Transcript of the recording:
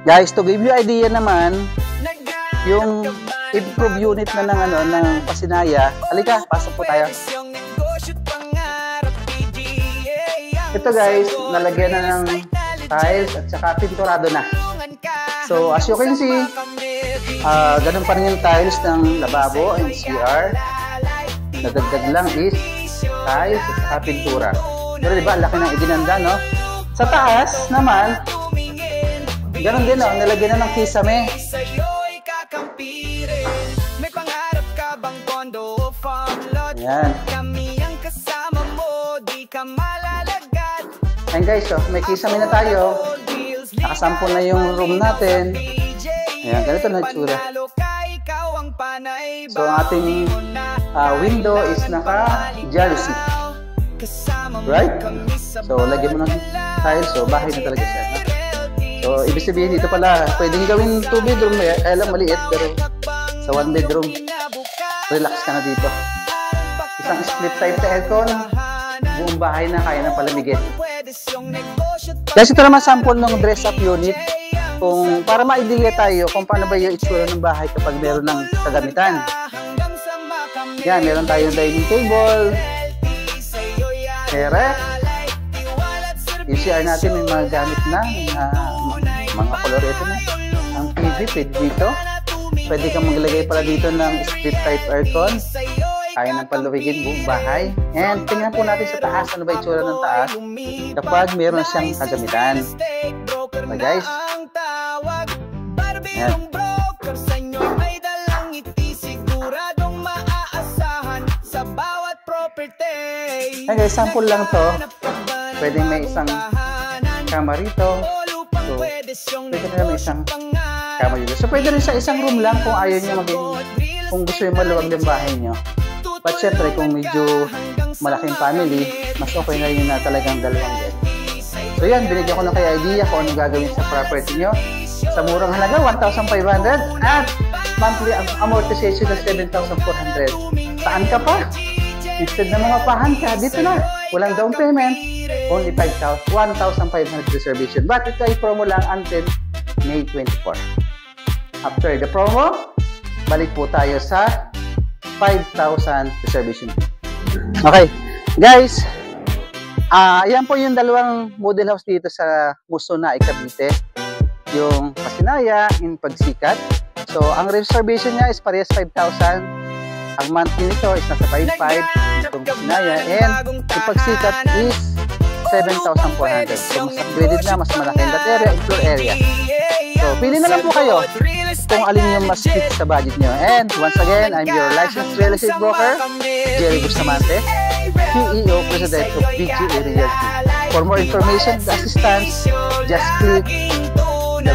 Guys, to give you idea naman, yung improve unit na ng Pasinaya. Halika, pasok po tayo. Ito guys, nalagyan na ng tiles at saka pinturado na. So as you can see, ganun pa rin yung tiles ng lababo and CR. Nadagdag lang is tiles at saka pintura. Pero diba, laki ng iginanda, no? Sa taas naman, ganun din, no? Nilagyan na ng kisame. Ayan. Ayan guys, so, may kisame na tayo. Nakasampol na yung room natin. Ayan, ganito na itsura. So ang ating window is naka-jersey. Right? So lagyan mo ng tiles, so bahay na talaga siya. No? So ibig sabihin dito pala, pwedeng gawin 2 bedroom, lang maliit, pero sa 1 bedroom, relax ka na dito. Isang split type na aircon, buong bahay na kaya ng palamigin. Guys, ito naman sample ng dress up unit, kung para ma-idea tayo kung paano ba yung itsura ng bahay kapag meron ng kagamitan. Yan, meron tayong dining table, ref, yung CR natin may mga gamit na, mga koloreto na. Ang TV, pwede dito. Pwede kang maglagay pala dito ng split type aircon. Kaya ng paluwigin buong bahay. And tingnan po natin sa taas, ano ba itsura ng taas kapag meron siyang kagamitan. So guys, ayan. Ayan guys, sample lang to. Pwedeng may isang kama rito. So, pwede na may isang kama dito. So, pwede rin sa isang room lang kung ayaw nyo maging, kung gusto yung maluwag ng bahay nyo. But syempre, kung medyo malaking family, mas okay na yun na talagang dalawang bed. So yan, binigyan ko na kayo idea kung anong gagawin sa property nyo. Sa murang halaga, 1,500 at monthly amortization na 7,400. Saan ka pa? Instead na mga pahan ka, dito na. Walang down payment, only 1,500 reservation. But ito ay promo lang until May 24. After the promo, balik po tayo sa 5,000 reservation. Okay, guys, ayan po yung dalawang model house dito sa Musona, Cavite. Yung Pasinaya in Pagsikat. So, ang reservation niya is parehas 5,000. Ang monthly nito is nasa 5,500 itong Pasinaya. And yung Pagsikat is 7,400. So, mas upgraded na, mas malaki that area, floor area. So, pili na lang po kayo kung alin yung mas fit sa budget nyo. And once again, I'm your licensed real estate broker, Jerry Bustamante, CEO, President of BGA Realty. For more information and assistance, just click the